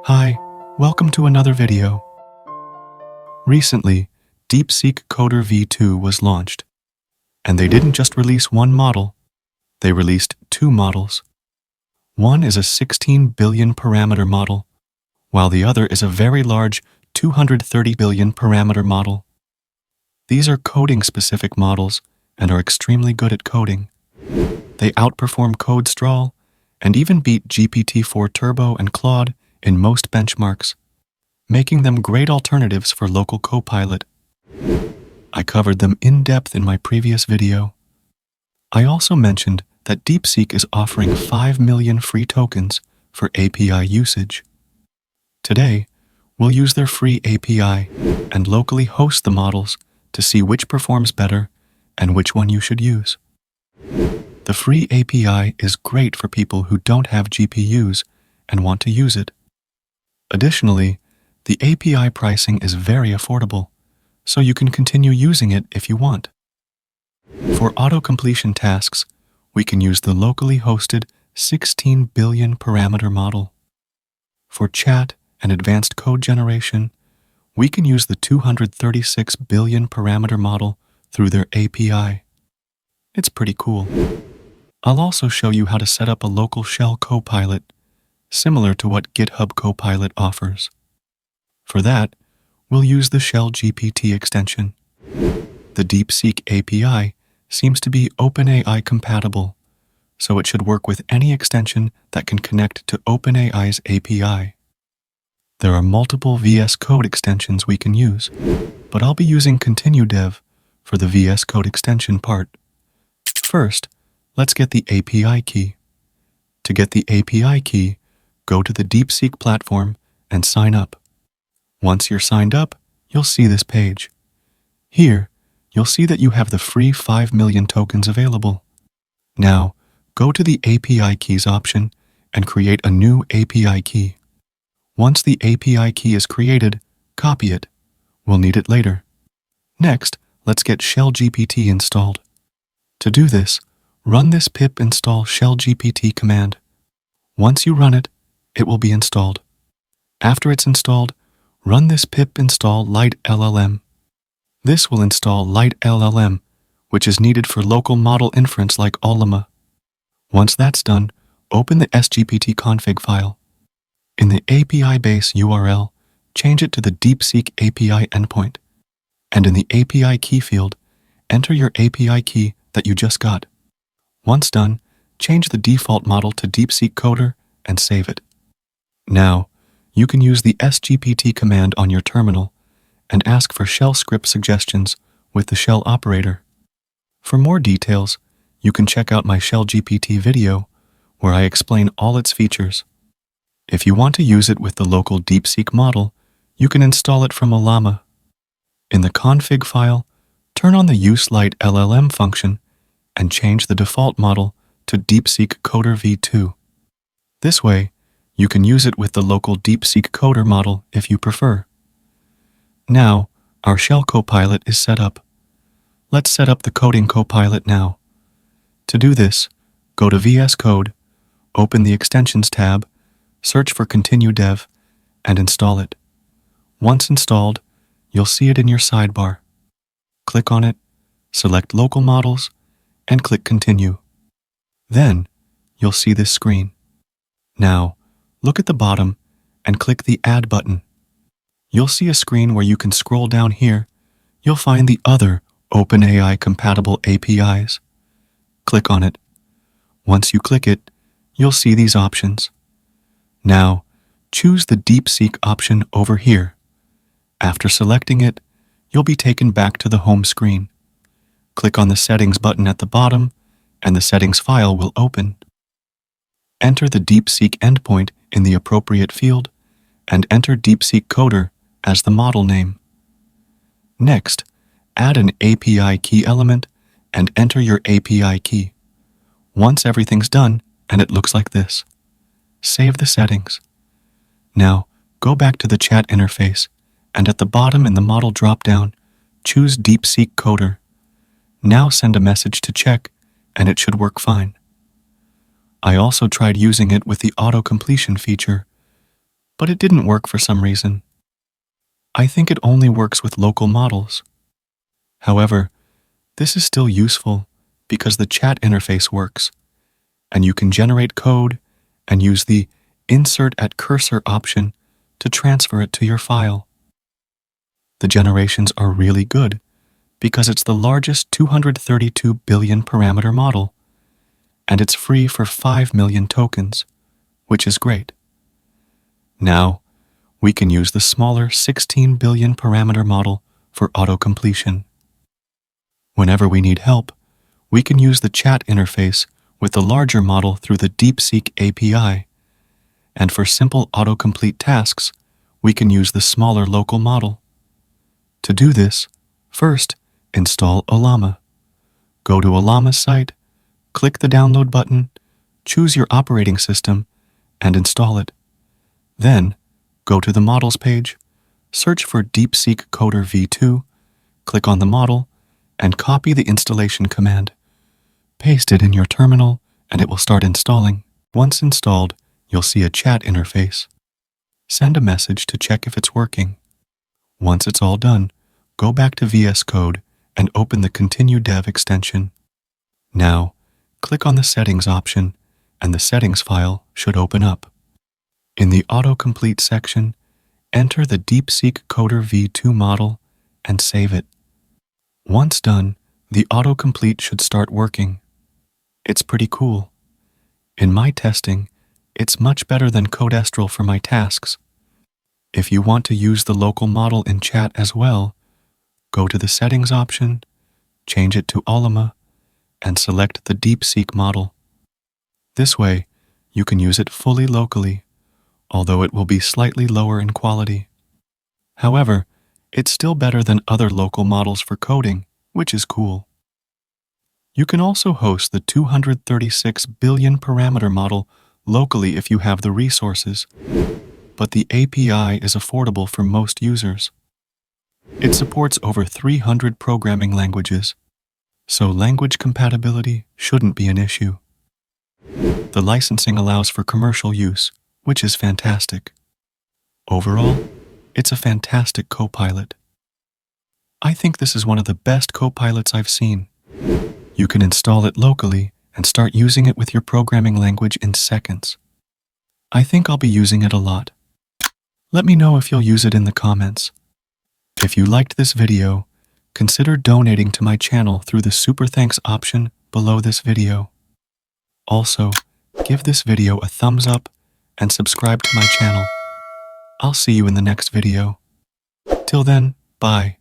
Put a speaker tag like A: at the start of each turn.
A: Hi, welcome to another video. Recently, DeepSeek Coder V2 was launched, and they didn't just release one model, they released two models. One is a 16 billion parameter model, while the other is a very large 230 billion parameter model. These are coding-specific models and are extremely good at coding. They outperform Codestral and even beat GPT-4 Turbo and Claude in most benchmarks, making them great alternatives for local Copilot. I covered them in depth in my previous video. I also mentioned that DeepSeek is offering 5 million free tokens for API usage. Today, we'll use their free API and locally host the models to see which performs better and which one you should use. The free API is great for people who don't have GPUs and want to use it. Additionally, the API pricing is very affordable, so you can continue using it if you want. For auto-completion tasks, we can use the locally hosted 16 billion parameter model. For chat and advanced code generation, we can use the 236 billion parameter model through their API. It's pretty cool. I'll also show you how to set up a local Shell Copilot, similar to what Github Copilot offers. For that, we'll use the ShellGPT extension. The DeepSeek API seems to be OpenAI compatible, so it should work with any extension that can connect to OpenAI's API. There are multiple VS Code extensions we can use, but I'll be using ContinueDev for the VS Code extension part. First, let's get the API key. To get the API key, go to the DeepSeek platform and sign up. Once you're signed up, you'll see this page. Here, you'll see that you have the free 5 million tokens available. Now, go to the API keys option and create a new API key. Once the API key is created, copy it. We'll need it later. Next, let's get ShellGPT installed. To do this, run this pip install ShellGPT command. Once you run it, it will be installed. After it's installed, run this pip install LiteLLM. This will install LiteLLM, which is needed for local model inference like Ollama. Once that's done, open the SGPT config file. In the API base URL, change it to the DeepSeek API endpoint. And in the API key field, enter your API key that you just got. Once done, change the default model to DeepSeek Coder and save it. Now, you can use the SGPT command on your terminal and ask for shell script suggestions with the shell operator. For more details, you can check out my ShellGPT video where I explain all its features. If you want to use it with the local DeepSeek model, you can install it from Ollama. In the config file, turn on the Use LiteLLM function and change the default model to DeepSeek Coder V2. This way, you can use it with the local DeepSeek Coder model if you prefer. Now, our Shell Copilot is set up. Let's set up the Coding Copilot now. To do this, go to VS Code, open the Extensions tab, search for ContinueDev, and install it. Once installed, you'll see it in your sidebar. Click on it, select Local Models, and click Continue. Then, you'll see this screen. Now, look at the bottom and click the Add button. You'll see a screen where you can scroll down here. You'll find the other OpenAI compatible APIs. Click on it. Once you click it, you'll see these options. Now, choose the DeepSeek option over here. After selecting it, you'll be taken back to the home screen. Click on the Settings button at the bottom, and the settings file will open. Enter the DeepSeek endpoint in the appropriate field, and enter DeepSeek Coder as the model name. Next, add an API key element and enter your API key. Once everything's done, and it looks like this. Save the settings. Now, go back to the chat interface, and at the bottom in the model dropdown, choose DeepSeek Coder. Now send a message to check, and it should work fine. I also tried using it with the auto-completion feature, but it didn't work for some reason. I think it only works with local models. However, this is still useful because the chat interface works, and you can generate code and use the Insert at Cursor option to transfer it to your file. The generations are really good because it's the largest 232 billion parameter model, and it's free for 5 million tokens, which is great. Now, we can use the smaller 16 billion parameter model for auto-completion. Whenever we need help, we can use the chat interface with the larger model through the DeepSeek API, and for simple autocomplete tasks, we can use the smaller local model. To do this, first, install Ollama. Go to Ollama's site, click the download button, choose your operating system, and install it. Then, go to the Models page, search for DeepSeek Coder V2, click on the model, and copy the installation command. Paste it in your terminal, and it will start installing. Once installed, you'll see a chat interface. Send a message to check if it's working. Once it's all done, go back to VS Code and open the ContinueDev extension. Now, click on the Settings option, and the settings file should open up. In the Autocomplete section, enter the DeepSeek Coder V2 model and save it. Once done, the autocomplete should start working. It's pretty cool. In my testing, it's much better than Codestral for my tasks. If you want to use the local model in chat as well, go to the Settings option, change it to Ollama, and select the DeepSeek model. This way, you can use it fully locally, although it will be slightly lower in quality. However, it's still better than other local models for coding, which is cool. You can also host the 236 billion parameter model locally if you have the resources, but the API is affordable for most users. It supports over 300 programming languages, so language compatibility shouldn't be an issue. The licensing allows for commercial use, which is fantastic. Overall, it's a fantastic Copilot. I think this is one of the best Copilots I've seen. You can install it locally and start using it with your programming language in seconds. I think I'll be using it a lot. Let me know if you'll use it in the comments. If you liked this video, consider donating to my channel through the Super Thanks option below this video. Also, give this video a thumbs up and subscribe to my channel. I'll see you in the next video. Till then, bye.